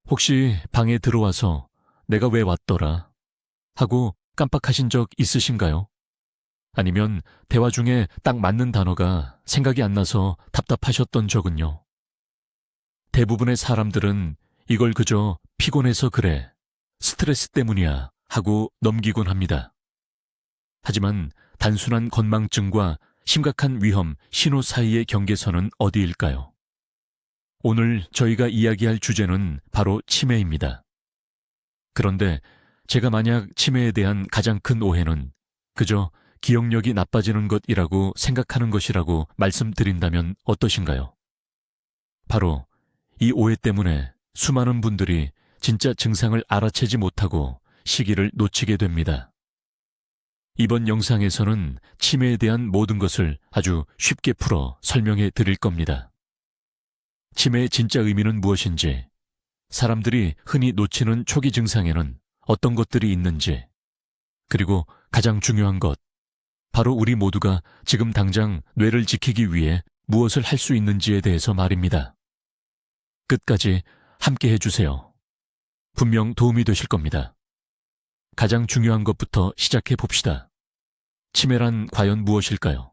혹시 방에 들어와서 내가 왜 왔더라 하고 깜빡하신 적 있으신가요? 아니면 대화 중에 딱 맞는 단어가 생각이 안 나서 답답하셨던 적은요? 대부분의 사람들은 이걸 그저 피곤해서 그래, 스트레스 때문이야 하고 넘기곤 합니다. 하지만 단순한 건망증과 심각한 위험, 신호 사이의 경계선은 어디일까요? 오늘 저희가 이야기할 주제는 바로 치매입니다. 그런데 제가 만약 치매에 대한 가장 큰 오해는 그저 기억력이 나빠지는 것이라고 생각하는 것이라고 말씀드린다면 어떠신가요? 바로 이 오해 때문에 수많은 분들이 진짜 증상을 알아채지 못하고 시기를 놓치게 됩니다. 이번 영상에서는 치매에 대한 모든 것을 아주 쉽게 풀어 설명해 드릴 겁니다. 치매의 진짜 의미는 무엇인지, 사람들이 흔히 놓치는 초기 증상에는 어떤 것들이 있는지, 그리고 가장 중요한 것, 바로 우리 모두가 지금 당장 뇌를 지키기 위해 무엇을 할 수 있는지에 대해서 말입니다. 끝까지 함께 해주세요. 분명 도움이 되실 겁니다. 가장 중요한 것부터 시작해 봅시다. 치매란 과연 무엇일까요?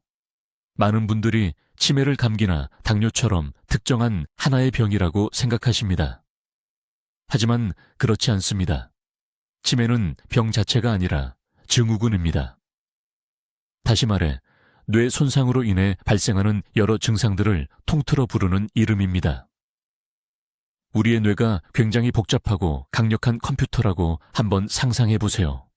많은 분들이 치매를 감기나 당뇨처럼 특정한 하나의 병이라고 생각하십니다. 하지만 그렇지 않습니다. 치매는 병 자체가 아니라 증후군입니다. 다시 말해, 뇌 손상으로 인해 발생하는 여러 증상들을 통틀어 부르는 이름입니다. 우리의 뇌가 굉장히 복잡하고 강력한 컴퓨터라고 한번 상상해 보세요.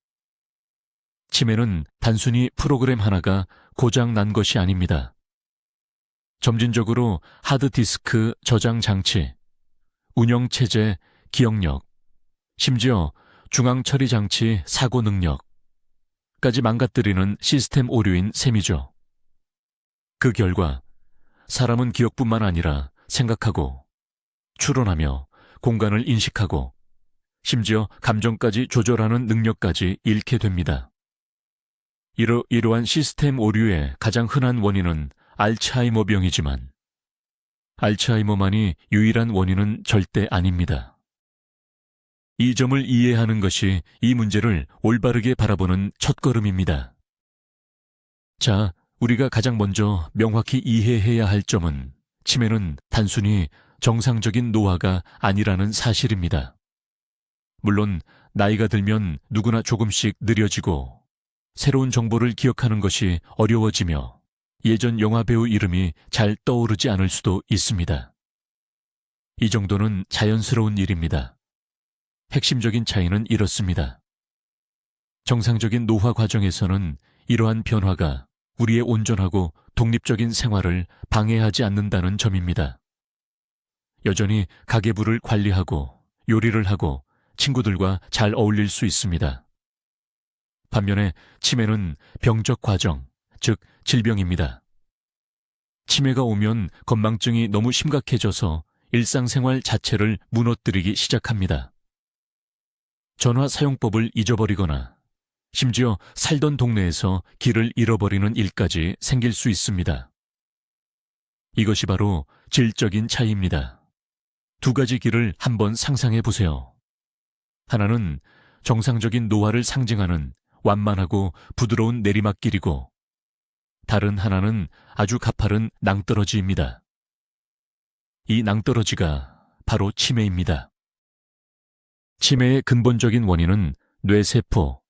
치매는 단순히 프로그램 하나가 고장 난 것이 아닙니다. 점진적으로 하드디스크 저장 장치, 운영체제, 기억력, 심지어 중앙처리 장치 사고 능력까지 망가뜨리는 시스템 오류인 셈이죠. 그 결과 사람은 기억뿐만 아니라 생각하고, 추론하며, 공간을 인식하고, 심지어 감정까지 조절하는 능력까지 잃게 됩니다. 이러한 시스템 오류의 가장 흔한 원인은 알츠하이머병이지만 알츠하이머만이 유일한 원인은 절대 아닙니다. 이 점을 이해하는 것이 이 문제를 올바르게 바라보는 첫걸음입니다. 자, 우리가 가장 먼저 명확히 이해해야 할 점은 치매는 단순히 정상적인 노화가 아니라는 사실입니다. 물론 나이가 들면 누구나 조금씩 느려지고 새로운 정보를 기억하는 것이 어려워지며 예전 영화배우 이름이 잘 떠오르지 않을 수도 있습니다. 이 정도는 자연스러운 일입니다. 핵심적인 차이는 이렇습니다. 정상적인 노화 과정에서는 이러한 변화가 우리의 온전하고 독립적인 생활을 방해하지 않는다는 점입니다. 여전히 가계부를 관리하고 요리를 하고 친구들과 잘 어울릴 수 있습니다. 반면에 치매는 병적 과정, 즉 질병입니다. 치매가 오면 건망증이 너무 심각해져서 일상생활 자체를 무너뜨리기 시작합니다. 전화 사용법을 잊어버리거나 심지어 살던 동네에서 길을 잃어버리는 일까지 생길 수 있습니다. 이것이 바로 질적인 차이입니다. 두 가지 길을 한번 상상해 보세요. 하나는 정상적인 노화를 상징하는 완만하고 부드러운 내리막길이고, 다른 하나는 아주 가파른 낭떠러지입니다. 이 낭떠러지가 바로 치매입니다. 치매의 근본적인 원인은 뇌세포,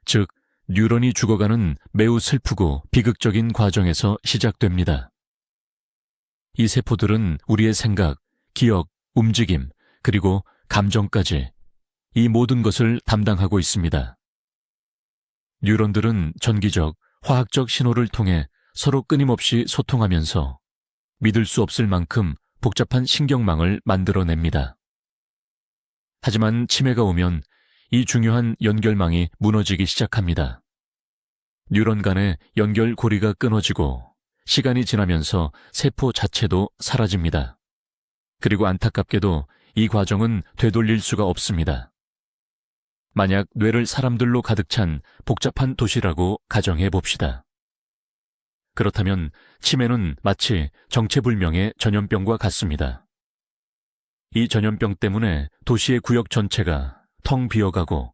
즉 뉴런이 죽어가는 매우 슬프고 비극적인 과정에서 시작됩니다. 이 세포들은 우리의 생각, 기억, 움직임, 그리고 감정까지 이 모든 것을 담당하고 있습니다. 뉴런들은 전기적, 화학적 신호를 통해 서로 끊임없이 소통하면서 믿을 수 없을 만큼 복잡한 신경망을 만들어냅니다. 하지만 치매가 오면 이 중요한 연결망이 무너지기 시작합니다. 뉴런 간의 연결고리가 끊어지고 시간이 지나면서 세포 자체도 사라집니다. 그리고 안타깝게도 이 과정은 되돌릴 수가 없습니다. 만약 뇌를 사람들로 가득 찬 복잡한 도시라고 가정해 봅시다. 그렇다면 치매는 마치 정체불명의 전염병과 같습니다. 이 전염병 때문에 도시의 구역 전체가 텅 비어가고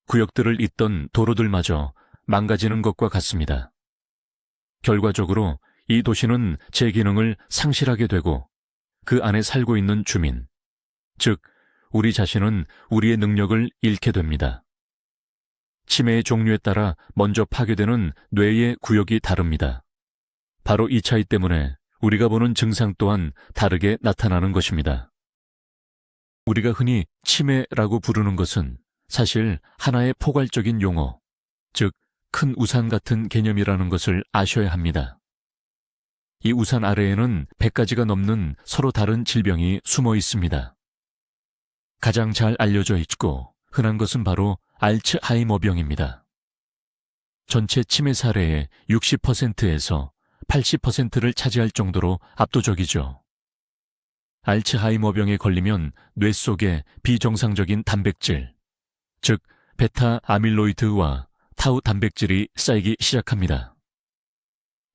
구역들을 잇던 도로들마저 망가지는 것과 같습니다. 결과적으로 이 도시는 제 기능을 상실하게 되고 그 안에 살고 있는 주민, 즉 우리 자신은 우리의 능력을 잃게 됩니다. 치매의 종류에 따라 먼저 파괴되는 뇌의 구역이 다릅니다. 바로 이 차이 때문에 우리가 보는 증상 또한 다르게 나타나는 것입니다. 우리가 흔히 치매라고 부르는 것은 사실 하나의 포괄적인 용어, 즉 큰 우산 같은 개념이라는 것을 아셔야 합니다. 이 우산 아래에는 100가지가 넘는 서로 다른 질병이 숨어 있습니다. 가장 잘 알려져 있고 흔한 것은 바로 알츠하이머병입니다. 전체 치매 사례의 60%에서 80%를 차지할 정도로 압도적이죠. 알츠하이머병에 걸리면 뇌 속에 비정상적인 단백질, 즉 베타 아밀로이드와 타우 단백질이 쌓이기 시작합니다.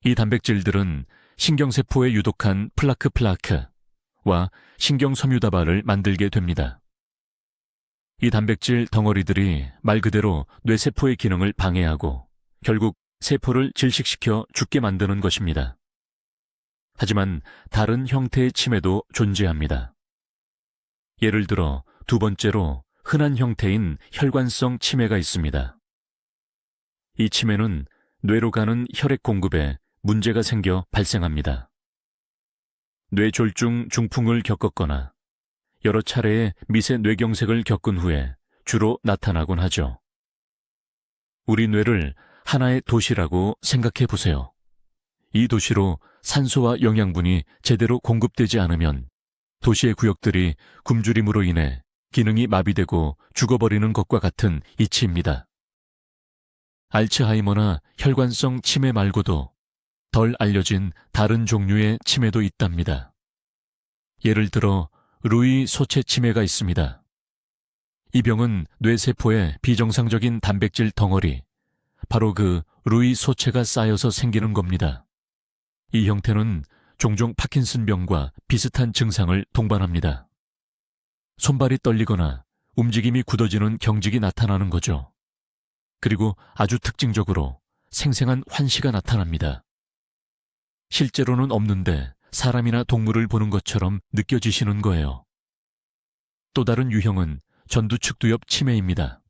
이 단백질들은 신경세포에 유독한 플라크와 신경섬유다발을 만들게 됩니다. 이 단백질 덩어리들이 말 그대로 뇌세포의 기능을 방해하고 결국 세포를 질식시켜 죽게 만드는 것입니다. 하지만 다른 형태의 치매도 존재합니다. 예를 들어 두 번째로 흔한 형태인 혈관성 치매가 있습니다. 이 치매는 뇌로 가는 혈액 공급에 문제가 생겨 발생합니다. 뇌졸중 중풍을 겪었거나 여러 차례의 미세 뇌경색을 겪은 후에 주로 나타나곤 하죠. 우리 뇌를 하나의 도시라고 생각해 보세요. 이 도시로 산소와 영양분이 제대로 공급되지 않으면 도시의 구역들이 굶주림으로 인해 기능이 마비되고 죽어버리는 것과 같은 이치입니다. 알츠하이머나 혈관성 치매 말고도 덜 알려진 다른 종류의 치매도 있답니다. 예를 들어 루이 소체 치매가 있습니다. 이 병은 뇌세포에 비정상적인 단백질 덩어리, 바로 그 루이 소체가 쌓여서 생기는 겁니다. 이 형태는 종종 파킨슨병과 비슷한 증상을 동반합니다. 손발이 떨리거나 움직임이 굳어지는 경직이 나타나는 거죠. 그리고 아주 특징적으로 생생한 환시가 나타납니다. 실제로는 없는데 사람이나 동물을 보는 것처럼 느껴지시는 거예요. 또 다른 유형은 전두측두엽 치매입니다.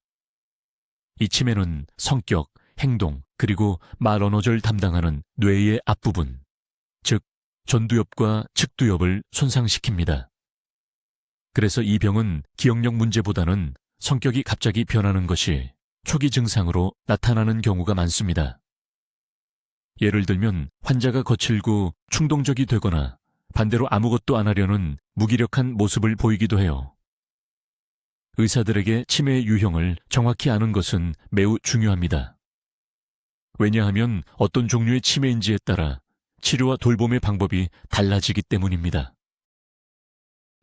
이 치매는 성격, 행동, 그리고 말 언어를 담당하는 뇌의 앞부분, 즉 전두엽과 측두엽을 손상시킵니다. 그래서 이 병은 기억력 문제보다는 성격이 갑자기 변하는 것이 초기 증상으로 나타나는 경우가 많습니다. 예를 들면 환자가 거칠고 충동적이 되거나 반대로 아무것도 안 하려는 무기력한 모습을 보이기도 해요. 의사들에게 치매의 유형을 정확히 아는 것은 매우 중요합니다. 왜냐하면 어떤 종류의 치매인지에 따라 치료와 돌봄의 방법이 달라지기 때문입니다.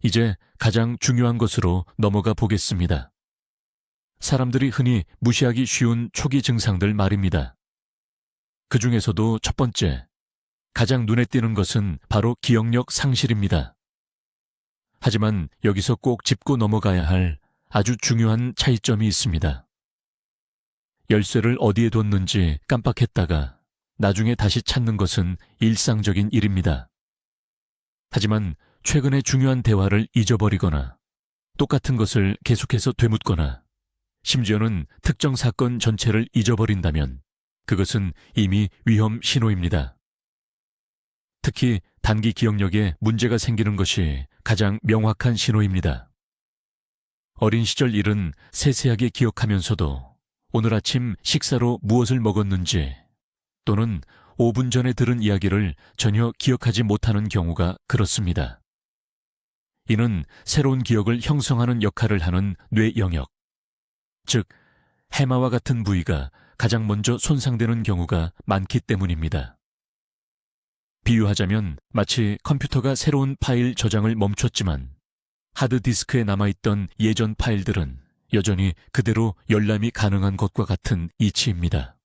이제 가장 중요한 것으로 넘어가 보겠습니다. 사람들이 흔히 무시하기 쉬운 초기 증상들 말입니다. 그 중에서도 첫 번째, 가장 눈에 띄는 것은 바로 기억력 상실입니다. 하지만 여기서 꼭 짚고 넘어가야 할 아주 중요한 차이점이 있습니다. 열쇠를 어디에 뒀는지 깜빡했다가 나중에 다시 찾는 것은 일상적인 일입니다. 하지만 최근에 중요한 대화를 잊어버리거나 똑같은 것을 계속해서 되묻거나 심지어는 특정 사건 전체를 잊어버린다면 그것은 이미 위험 신호입니다. 특히 단기 기억력에 문제가 생기는 것이 가장 명확한 신호입니다. 어린 시절 일은 세세하게 기억하면서도 오늘 아침 식사로 무엇을 먹었는지 또는 5분 전에 들은 이야기를 전혀 기억하지 못하는 경우가 그렇습니다. 이는 새로운 기억을 형성하는 역할을 하는 뇌 영역, 즉 해마와 같은 부위가 가장 먼저 손상되는 경우가 많기 때문입니다. 비유하자면 마치 컴퓨터가 새로운 파일 저장을 멈췄지만 하드디스크에 남아있던 예전 파일들은 여전히 그대로 열람이 가능한 것과 같은 이치입니다.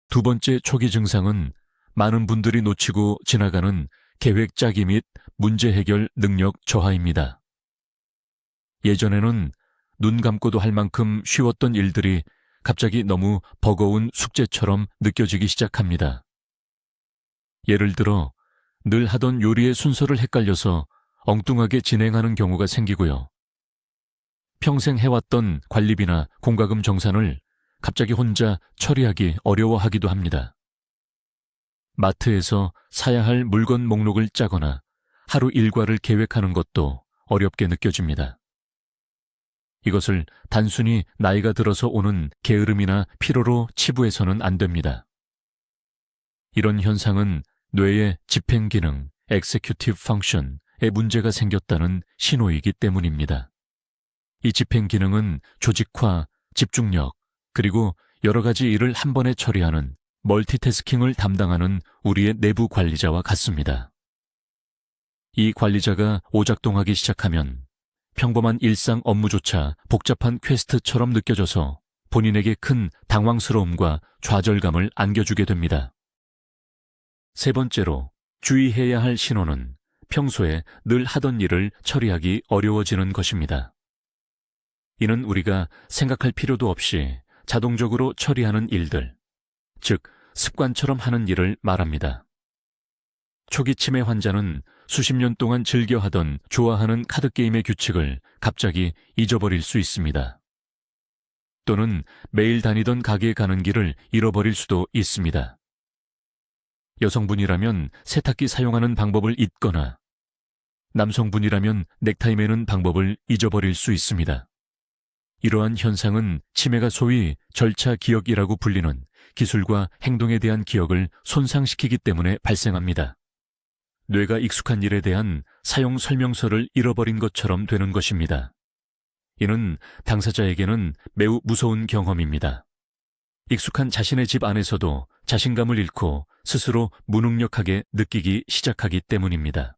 두 번째 초기 증상은 많은 분들이 놓치고 지나가는 계획 짜기 및 문제 해결 능력 저하입니다. 예전에는 눈 감고도 할 만큼 쉬웠던 일들이 갑자기 너무 버거운 숙제처럼 느껴지기 시작합니다. 예를 들어 늘 하던 요리의 순서를 헷갈려서 엉뚱하게 진행하는 경우가 생기고요. 평생 해왔던 관리비나 공과금 정산을 갑자기 혼자 처리하기 어려워하기도 합니다. 마트에서 사야 할 물건 목록을 짜거나 하루 일과를 계획하는 것도 어렵게 느껴집니다. 이것을 단순히 나이가 들어서 오는 게으름이나 피로로 치부해서는 안 됩니다. 이런 현상은 뇌의 집행기능, executive function에 문제가 생겼다는 신호이기 때문입니다. 이 집행기능은 조직화, 집중력, 그리고 여러 가지 일을 한 번에 처리하는 멀티태스킹을 담당하는 우리의 내부 관리자와 같습니다. 이 관리자가 오작동하기 시작하면 평범한 일상 업무조차 복잡한 퀘스트처럼 느껴져서 본인에게 큰 당황스러움과 좌절감을 안겨주게 됩니다. 세 번째로 주의해야 할 신호는 평소에 늘 하던 일을 처리하기 어려워지는 것입니다. 이는 우리가 생각할 필요도 없이 자동적으로 처리하는 일들, 즉 습관처럼 하는 일을 말합니다. 초기 치매 환자는 수십 년 동안 즐겨 하던 좋아하는 카드게임의 규칙을 갑자기 잊어버릴 수 있습니다. 또는 매일 다니던 가게에 가는 길을 잃어버릴 수도 있습니다. 여성분이라면 세탁기 사용하는 방법을 잊거나 남성분이라면 넥타이 매는 방법을 잊어버릴 수 있습니다. 이러한 현상은 치매가 소위 절차 기억이라고 불리는 기술과 행동에 대한 기억을 손상시키기 때문에 발생합니다. 뇌가 익숙한 일에 대한 사용 설명서를 잃어버린 것처럼 되는 것입니다. 이는 당사자에게는 매우 무서운 경험입니다. 익숙한 자신의 집 안에서도 자신감을 잃고 스스로 무능력하게 느끼기 시작하기 때문입니다.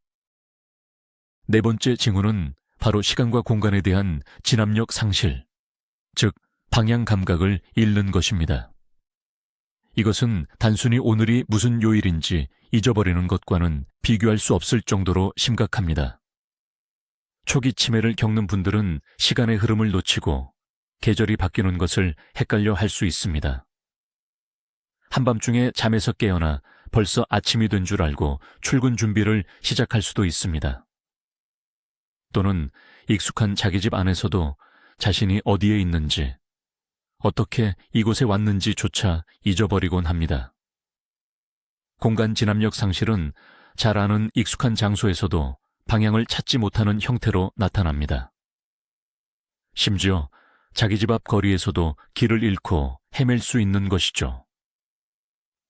네 번째 징후는 바로 시간과 공간에 대한 진압력 상실, 즉 방향 감각을 잃는 것입니다. 이것은 단순히 오늘이 무슨 요일인지 잊어버리는 것과는 비교할 수 없을 정도로 심각합니다. 초기 치매를 겪는 분들은 시간의 흐름을 놓치고 계절이 바뀌는 것을 헷갈려 할 수 있습니다. 한밤중에 잠에서 깨어나 벌써 아침이 된 줄 알고 출근 준비를 시작할 수도 있습니다. 또는 익숙한 자기 집 안에서도 자신이 어디에 있는지, 어떻게 이곳에 왔는지조차 잊어버리곤 합니다. 공간 진압력 상실은 잘 아는 익숙한 장소에서도 방향을 찾지 못하는 형태로 나타납니다. 심지어 자기 집 앞 거리에서도 길을 잃고 헤맬 수 있는 것이죠.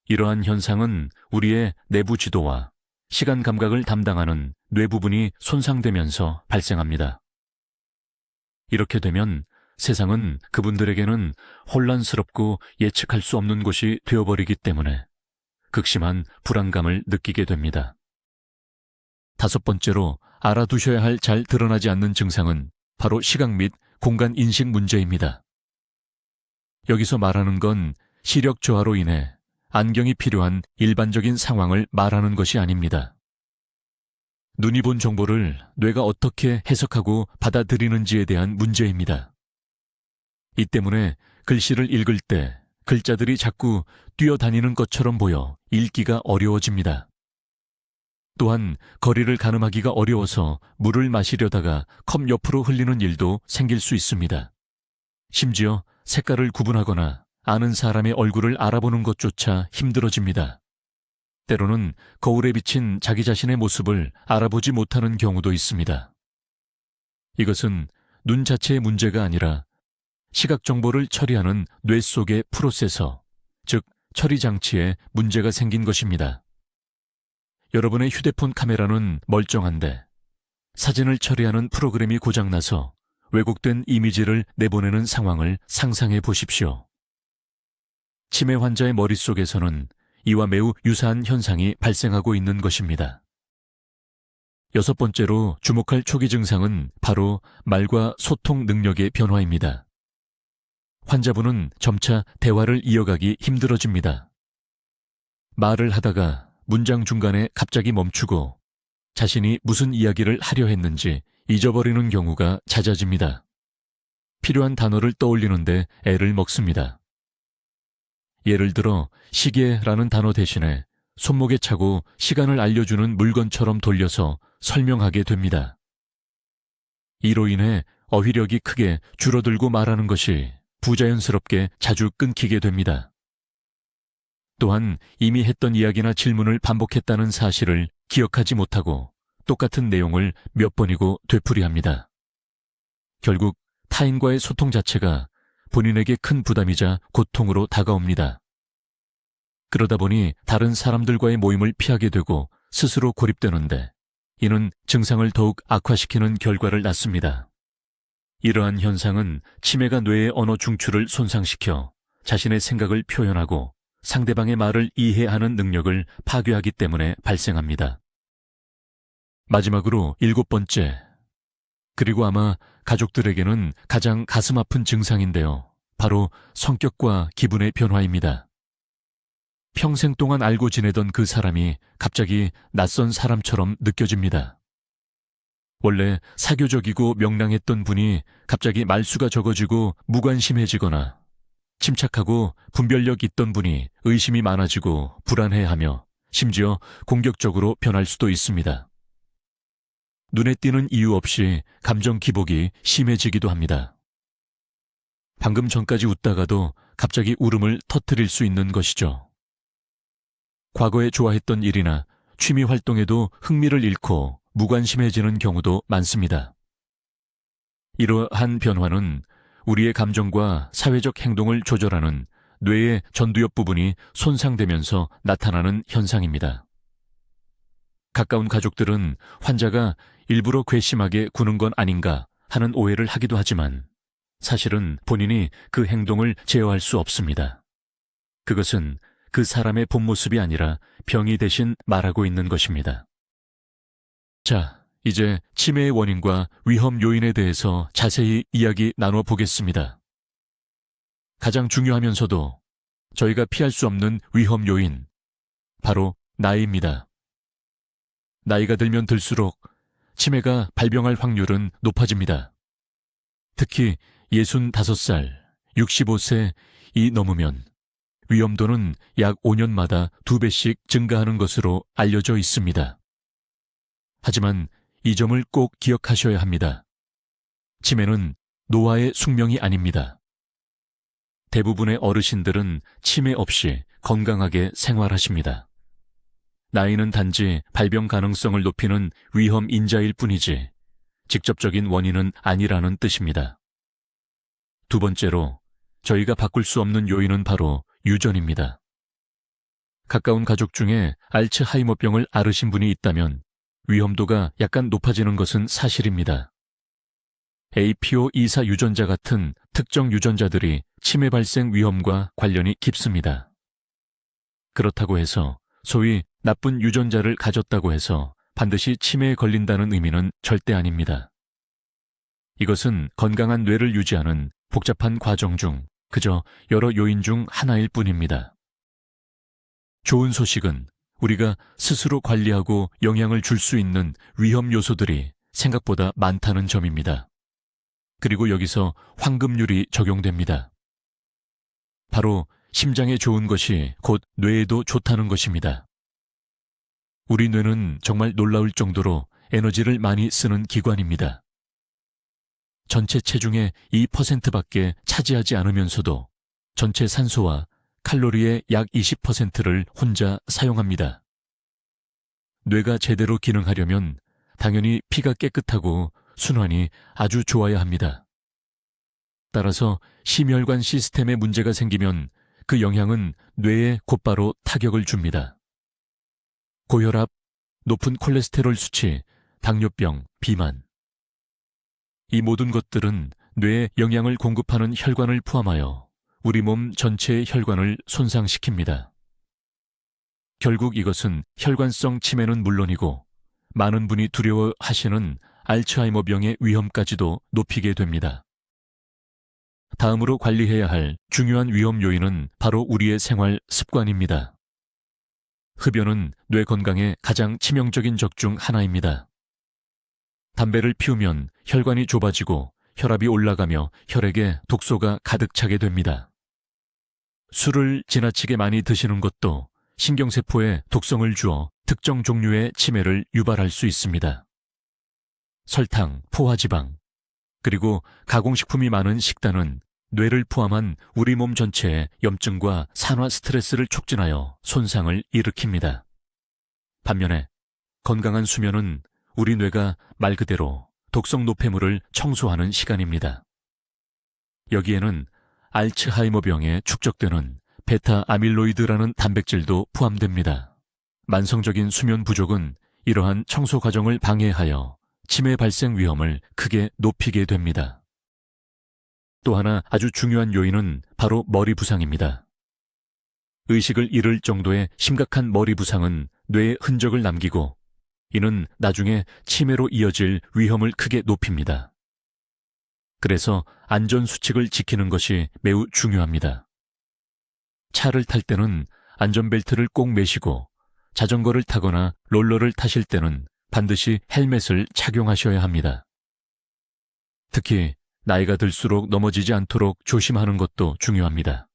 이러한 현상은 우리의 내부 지도와 시간 감각을 담당하는 뇌 부분이 손상되면서 발생합니다. 이렇게 되면 세상은 그분들에게는 혼란스럽고 예측할 수 없는 곳이 되어버리기 때문에 극심한 불안감을 느끼게 됩니다. 다섯 번째로 알아두셔야 할 잘 드러나지 않는 증상은 바로 시각 및 공간 인식 문제입니다. 여기서 말하는 건 시력 저하로 인해 안경이 필요한 일반적인 상황을 말하는 것이 아닙니다. 눈이 본 정보를 뇌가 어떻게 해석하고 받아들이는지에 대한 문제입니다. 이 때문에 글씨를 읽을 때 글자들이 자꾸 뛰어다니는 것처럼 보여 읽기가 어려워집니다. 또한 거리를 가늠하기가 어려워서 물을 마시려다가 컵 옆으로 흘리는 일도 생길 수 있습니다. 심지어 색깔을 구분하거나 아는 사람의 얼굴을 알아보는 것조차 힘들어집니다. 때로는 거울에 비친 자기 자신의 모습을 알아보지 못하는 경우도 있습니다. 이것은 눈 자체의 문제가 아니라 시각 정보를 처리하는 뇌 속의 프로세서, 즉 처리 장치에 문제가 생긴 것입니다. 여러분의 휴대폰 카메라는 멀쩡한데 사진을 처리하는 프로그램이 고장나서 왜곡된 이미지를 내보내는 상황을 상상해 보십시오. 치매 환자의 머릿속에서는 이와 매우 유사한 현상이 발생하고 있는 것입니다. 여섯 번째로 주목할 초기 증상은 바로 말과 소통 능력의 변화입니다. 환자분은 점차 대화를 이어가기 힘들어집니다. 말을 하다가 문장 중간에 갑자기 멈추고 자신이 무슨 이야기를 하려 했는지 잊어버리는 경우가 잦아집니다. 필요한 단어를 떠올리는데 애를 먹습니다. 예를 들어 시계라는 단어 대신에 손목에 차고 시간을 알려주는 물건처럼 돌려서 설명하게 됩니다. 이로 인해 어휘력이 크게 줄어들고 말하는 것이 부자연스럽게 자주 끊기게 됩니다. 또한 이미 했던 이야기나 질문을 반복했다는 사실을 기억하지 못하고 똑같은 내용을 몇 번이고 되풀이합니다. 결국 타인과의 소통 자체가 본인에게 큰 부담이자 고통으로 다가옵니다. 그러다 보니 다른 사람들과의 모임을 피하게 되고 스스로 고립되는데 이는 증상을 더욱 악화시키는 결과를 낳습니다. 이러한 현상은 치매가 뇌의 언어 중추를 손상시켜 자신의 생각을 표현하고 상대방의 말을 이해하는 능력을 파괴하기 때문에 발생합니다. 마지막으로 7번째, 그리고 아마 가족들에게는 가장 가슴 아픈 증상인데요. 바로 성격과 기분의 변화입니다. 평생 동안 알고 지내던 그 사람이 갑자기 낯선 사람처럼 느껴집니다. 원래 사교적이고 명랑했던 분이 갑자기 말수가 적어지고 무관심해지거나 침착하고 분별력 있던 분이 의심이 많아지고 불안해하며 심지어 공격적으로 변할 수도 있습니다. 눈에 띄는 이유 없이 감정 기복이 심해지기도 합니다. 방금 전까지 웃다가도 갑자기 울음을 터뜨릴 수 있는 것이죠. 과거에 좋아했던 일이나 취미 활동에도 흥미를 잃고 무관심해지는 경우도 많습니다. 이러한 변화는 우리의 감정과 사회적 행동을 조절하는 뇌의 전두엽 부분이 손상되면서 나타나는 현상입니다. 가까운 가족들은 환자가 일부러 괘씸하게 구는 건 아닌가 하는 오해를 하기도 하지만 사실은 본인이 그 행동을 제어할 수 없습니다. 그것은 그 사람의 본 모습이 아니라 병이 대신 말하고 있는 것입니다. 자, 이제 치매의 원인과 위험 요인에 대해서 자세히 이야기 나눠 보겠습니다. 가장 중요하면서도 저희가 피할 수 없는 위험 요인, 바로 나이입니다. 나이가 들면 들수록 치매가 발병할 확률은 높아집니다. 특히 65살, 65세이 넘으면 위험도는 약 5년마다 2배씩 증가하는 것으로 알려져 있습니다. 하지만 이 점을 꼭 기억하셔야 합니다. 치매는 노화의 숙명이 아닙니다. 대부분의 어르신들은 치매 없이 건강하게 생활하십니다. 나이는 단지 발병 가능성을 높이는 위험 인자일 뿐이지 직접적인 원인은 아니라는 뜻입니다. 두 번째로 저희가 바꿀 수 없는 요인은 바로 유전입니다. 가까운 가족 중에 알츠하이머병을 앓으신 분이 있다면 위험도가 약간 높아지는 것은 사실입니다. APO24 유전자 같은 특정 유전자들이 치매 발생 위험과 관련이 깊습니다. 그렇다고 해서 소위 나쁜 유전자를 가졌다고 해서 반드시 치매에 걸린다는 의미는 절대 아닙니다. 이것은 건강한 뇌를 유지하는 복잡한 과정 중 그저 여러 요인 중 하나일 뿐입니다. 좋은 소식은 우리가 스스로 관리하고 영향을 줄 수 있는 위험 요소들이 생각보다 많다는 점입니다. 그리고 여기서 황금률이 적용됩니다. 바로 심장에 좋은 것이 곧 뇌에도 좋다는 것입니다. 우리 뇌는 정말 놀라울 정도로 에너지를 많이 쓰는 기관입니다. 전체 체중의 2%밖에 차지하지 않으면서도 전체 산소와 칼로리의 약 20%를 혼자 사용합니다. 뇌가 제대로 기능하려면 당연히 피가 깨끗하고 순환이 아주 좋아야 합니다. 따라서 심혈관 시스템에 문제가 생기면 그 영향은 뇌에 곧바로 타격을 줍니다. 고혈압, 높은 콜레스테롤 수치, 당뇨병, 비만. 이 모든 것들은 뇌에 영양을 공급하는 혈관을 포함하여 우리 몸 전체의 혈관을 손상시킵니다. 결국 이것은 혈관성 치매는 물론이고 많은 분이 두려워하시는 알츠하이머병의 위험까지도 높이게 됩니다. 다음으로 관리해야 할 중요한 위험 요인은 바로 우리의 생활 습관입니다. 흡연은 뇌 건강에 가장 치명적인 적 중 하나입니다. 담배를 피우면 혈관이 좁아지고 혈압이 올라가며 혈액에 독소가 가득 차게 됩니다. 술을 지나치게 많이 드시는 것도 신경세포에 독성을 주어 특정 종류의 치매를 유발할 수 있습니다. 설탕, 포화지방, 그리고 가공식품이 많은 식단은 뇌를 포함한 우리 몸 전체에 염증과 산화 스트레스를 촉진하여 손상을 일으킵니다. 반면에 건강한 수면은 우리 뇌가 말 그대로 독성 노폐물을 청소하는 시간입니다. 여기에는 알츠하이머병에 축적되는 베타 아밀로이드라는 단백질도 포함됩니다. 만성적인 수면 부족은 이러한 청소 과정을 방해하여 치매 발생 위험을 크게 높이게 됩니다. 또 하나 아주 중요한 요인은 바로 머리 부상입니다. 의식을 잃을 정도의 심각한 머리 부상은 뇌에 흔적을 남기고 이는 나중에 치매로 이어질 위험을 크게 높입니다. 그래서 안전수칙을 지키는 것이 매우 중요합니다. 차를 탈 때는 안전벨트를 꼭 매시고 자전거를 타거나 롤러를 타실 때는 반드시 헬멧을 착용하셔야 합니다. 특히 나이가 들수록 넘어지지 않도록 조심하는 것도 중요합니다.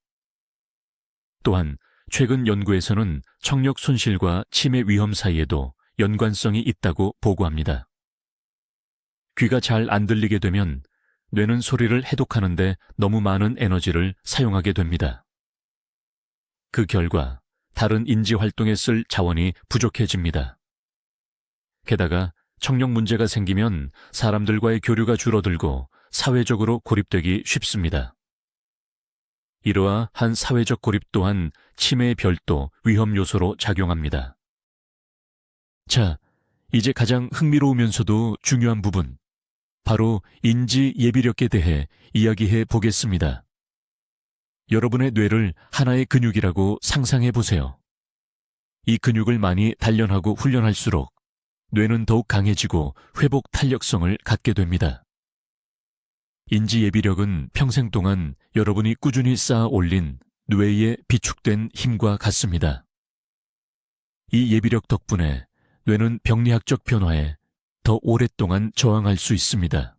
또한 최근 연구에서는 청력 손실과 치매 위험 사이에도 연관성이 있다고 보고합니다. 귀가 잘 안 들리게 되면 뇌는 소리를 해독하는 데 너무 많은 에너지를 사용하게 됩니다. 그 결과 다른 인지 활동에 쓸 자원이 부족해집니다. 게다가 청력 문제가 생기면 사람들과의 교류가 줄어들고 사회적으로 고립되기 쉽습니다. 이러한 사회적 고립 또한 치매의 별도 위험 요소로 작용합니다. 자, 이제 가장 흥미로우면서도 중요한 부분, 바로 인지 예비력에 대해 이야기해 보겠습니다. 여러분의 뇌를 하나의 근육이라고 상상해 보세요. 이 근육을 많이 단련하고 훈련할수록 뇌는 더욱 강해지고 회복 탄력성을 갖게 됩니다. 인지 예비력은 평생 동안 여러분이 꾸준히 쌓아 올린 뇌에 비축된 힘과 같습니다. 이 예비력 덕분에 뇌는 병리학적 변화에 더 오랫동안 저항할 수 있습니다.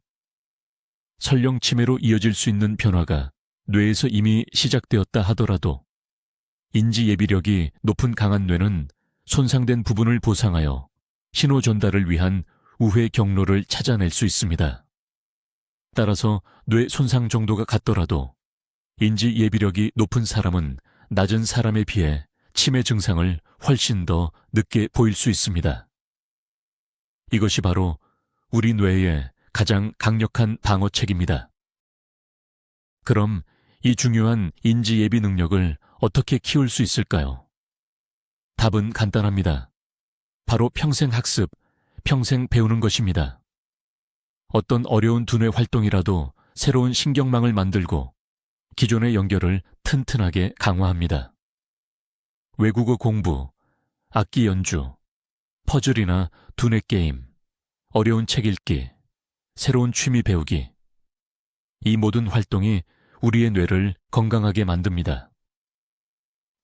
설령 치매로 이어질 수 있는 변화가 뇌에서 이미 시작되었다 하더라도 인지 예비력이 높은 강한 뇌는 손상된 부분을 보상하여 신호 전달을 위한 우회 경로를 찾아낼 수 있습니다. 따라서 뇌 손상 정도가 같더라도 인지 예비력이 높은 사람은 낮은 사람에 비해 치매 증상을 훨씬 더 늦게 보일 수 있습니다. 이것이 바로 우리 뇌의 가장 강력한 방어책입니다. 그럼 이 중요한 인지 예비 능력을 어떻게 키울 수 있을까요? 답은 간단합니다. 바로 평생 학습, 평생 배우는 것입니다. 어떤 어려운 두뇌 활동이라도 새로운 신경망을 만들고 기존의 연결을 튼튼하게 강화합니다. 외국어 공부, 악기 연주, 퍼즐이나 두뇌 게임, 어려운 책 읽기, 새로운 취미 배우기. 이 모든 활동이 우리의 뇌를 건강하게 만듭니다.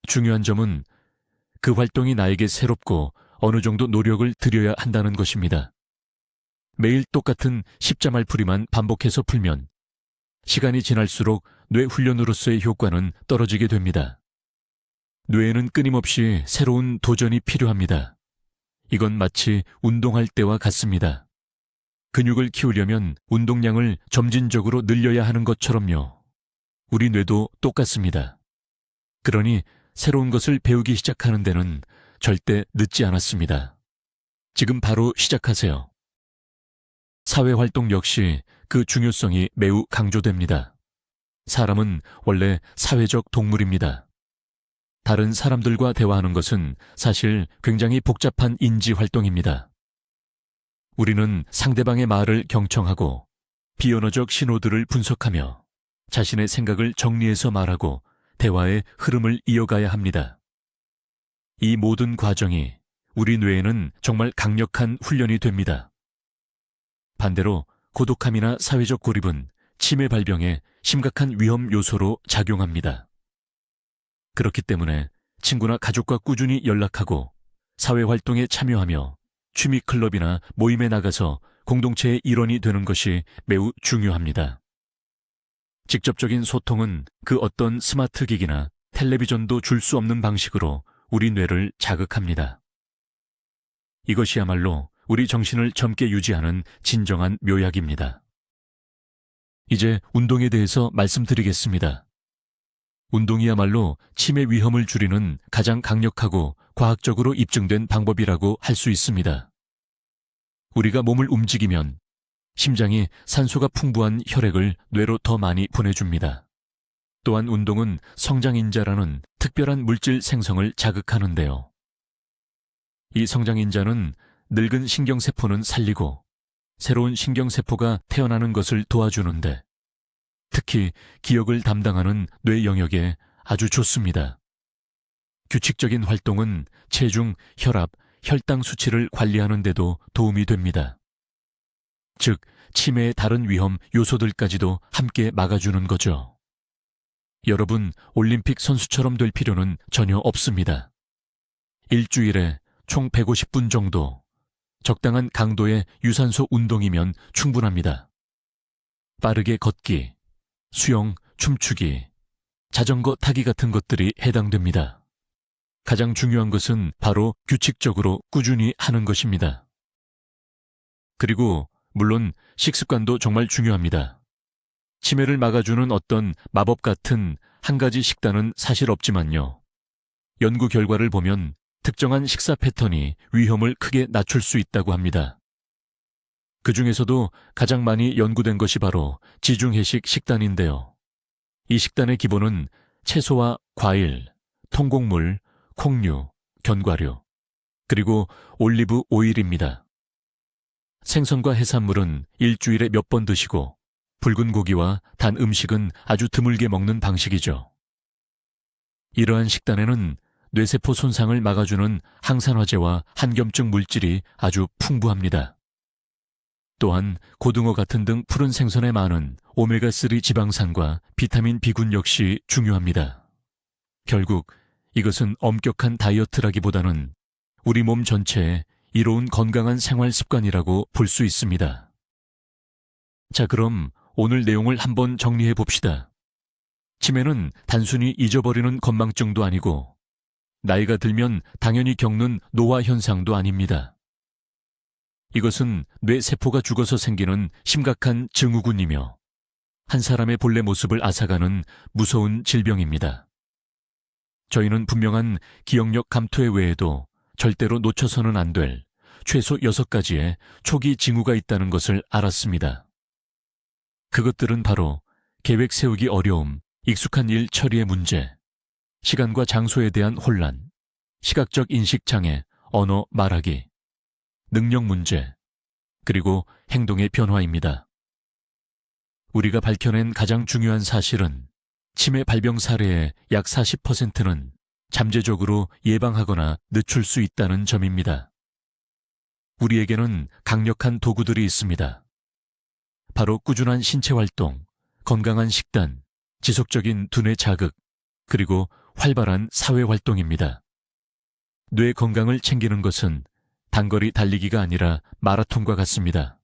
중요한 점은 그 활동이 나에게 새롭고 어느 정도 노력을 들여야 한다는 것입니다. 매일 똑같은 십자말풀이만 반복해서 풀면 시간이 지날수록 뇌 훈련으로서의 효과는 떨어지게 됩니다. 뇌에는 끊임없이 새로운 도전이 필요합니다. 이건 마치 운동할 때와 같습니다. 근육을 키우려면 운동량을 점진적으로 늘려야 하는 것처럼요. 우리 뇌도 똑같습니다. 그러니 새로운 것을 배우기 시작하는 데는 절대 늦지 않았습니다. 지금 바로 시작하세요. 사회활동 역시 그 중요성이 매우 강조됩니다. 사람은 원래 사회적 동물입니다. 다른 사람들과 대화하는 것은 사실 굉장히 복잡한 인지활동입니다. 우리는 상대방의 말을 경청하고 비언어적 신호들을 분석하며 자신의 생각을 정리해서 말하고 대화의 흐름을 이어가야 합니다. 이 모든 과정이 우리 뇌에는 정말 강력한 훈련이 됩니다. 반대로 고독함이나 사회적 고립은 치매 발병에 심각한 위험 요소로 작용합니다. 그렇기 때문에 친구나 가족과 꾸준히 연락하고 사회활동에 참여하며 취미 클럽이나 모임에 나가서 공동체의 일원이 되는 것이 매우 중요합니다. 직접적인 소통은 그 어떤 스마트 기기나 텔레비전도 줄 수 없는 방식으로 우리 뇌를 자극합니다. 이것이야말로 우리 정신을 젊게 유지하는 진정한 묘약입니다. 이제 운동에 대해서 말씀드리겠습니다. 운동이야말로 치매 위험을 줄이는 가장 강력하고 과학적으로 입증된 방법이라고 할 수 있습니다. 우리가 몸을 움직이면 심장이 산소가 풍부한 혈액을 뇌로 더 많이 보내줍니다. 또한 운동은 성장인자라는 특별한 물질 생성을 자극하는데요. 이 성장인자는 늙은 신경세포는 살리고 새로운 신경세포가 태어나는 것을 도와주는데 특히 기억을 담당하는 뇌 영역에 아주 좋습니다. 규칙적인 활동은 체중, 혈압, 혈당 수치를 관리하는 데도 도움이 됩니다. 즉, 치매의 다른 위험 요소들까지도 함께 막아주는 거죠. 여러분, 올림픽 선수처럼 될 필요는 전혀 없습니다. 일주일에 총 150분 정도, 적당한 강도의 유산소 운동이면 충분합니다. 빠르게 걷기, 수영, 춤추기, 자전거 타기 같은 것들이 해당됩니다. 가장 중요한 것은 바로 규칙적으로 꾸준히 하는 것입니다. 그리고 물론 식습관도 정말 중요합니다. 치매를 막아주는 어떤 마법 같은 한 가지 식단은 사실 없지만요. 연구 결과를 보면 특정한 식사 패턴이 위험을 크게 낮출 수 있다고 합니다. 그 중에서도 가장 많이 연구된 것이 바로 지중해식 식단인데요. 이 식단의 기본은 채소와 과일, 통곡물, 콩류, 견과류, 그리고 올리브 오일입니다. 생선과 해산물은 일주일에 몇 번 드시고 붉은 고기와 단 음식은 아주 드물게 먹는 방식이죠. 이러한 식단에는 뇌세포 손상을 막아주는 항산화제와 한겸증 물질이 아주 풍부합니다. 또한 고등어 같은 등 푸른 생선에 많은 오메가3 지방산과 비타민 B군 역시 중요합니다. 결국 이것은 엄격한 다이어트라기보다는 우리 몸 전체에 이로운 건강한 생활 습관이라고 볼 수 있습니다. 자, 그럼 오늘 내용을 한번 정리해 봅시다. 치매는 단순히 잊어버리는 건망증도 아니고 나이가 들면 당연히 겪는 노화 현상도 아닙니다. 이것은 뇌세포가 죽어서 생기는 심각한 증후군이며 한 사람의 본래 모습을 앗아가는 무서운 질병입니다. 저희는 분명한 기억력 감퇴 외에도 절대로 놓쳐서는 안 될 최소 6가지의 초기 징후가 있다는 것을 알았습니다. 그것들은 바로 계획 세우기 어려움, 익숙한 일 처리의 문제, 시간과 장소에 대한 혼란, 시각적 인식 장애, 언어 말하기, 능력 문제, 그리고 행동의 변화입니다. 우리가 밝혀낸 가장 중요한 사실은 치매 발병 사례의 약 40%는 잠재적으로 예방하거나 늦출 수 있다는 점입니다. 우리에게는 강력한 도구들이 있습니다. 바로 꾸준한 신체 활동, 건강한 식단, 지속적인 두뇌 자극, 그리고 활발한 사회 활동입니다. 뇌 건강을 챙기는 것은 단거리 달리기가 아니라 마라톤과 같습니다.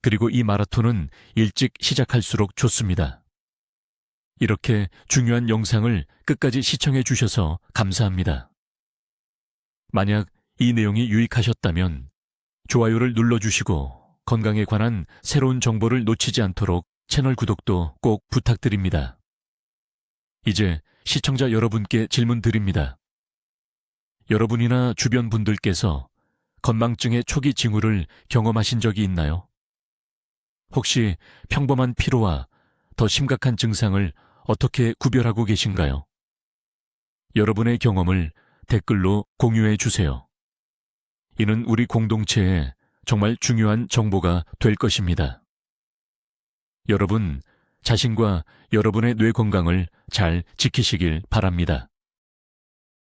그리고 이 마라톤은 일찍 시작할수록 좋습니다. 이렇게 중요한 영상을 끝까지 시청해 주셔서 감사합니다. 만약 이 내용이 유익하셨다면 좋아요를 눌러주시고 건강에 관한 새로운 정보를 놓치지 않도록 채널 구독도 꼭 부탁드립니다. 이제 시청자 여러분께 질문 드립니다. 여러분이나 주변 분들께서 건망증의 초기 징후를 경험하신 적이 있나요? 혹시 평범한 피로와 더 심각한 증상을 어떻게 구별하고 계신가요? 여러분의 경험을 댓글로 공유해 주세요. 이는 우리 공동체에 정말 중요한 정보가 될 것입니다. 여러분, 자신과 여러분의 뇌 건강을 잘 지키시길 바랍니다.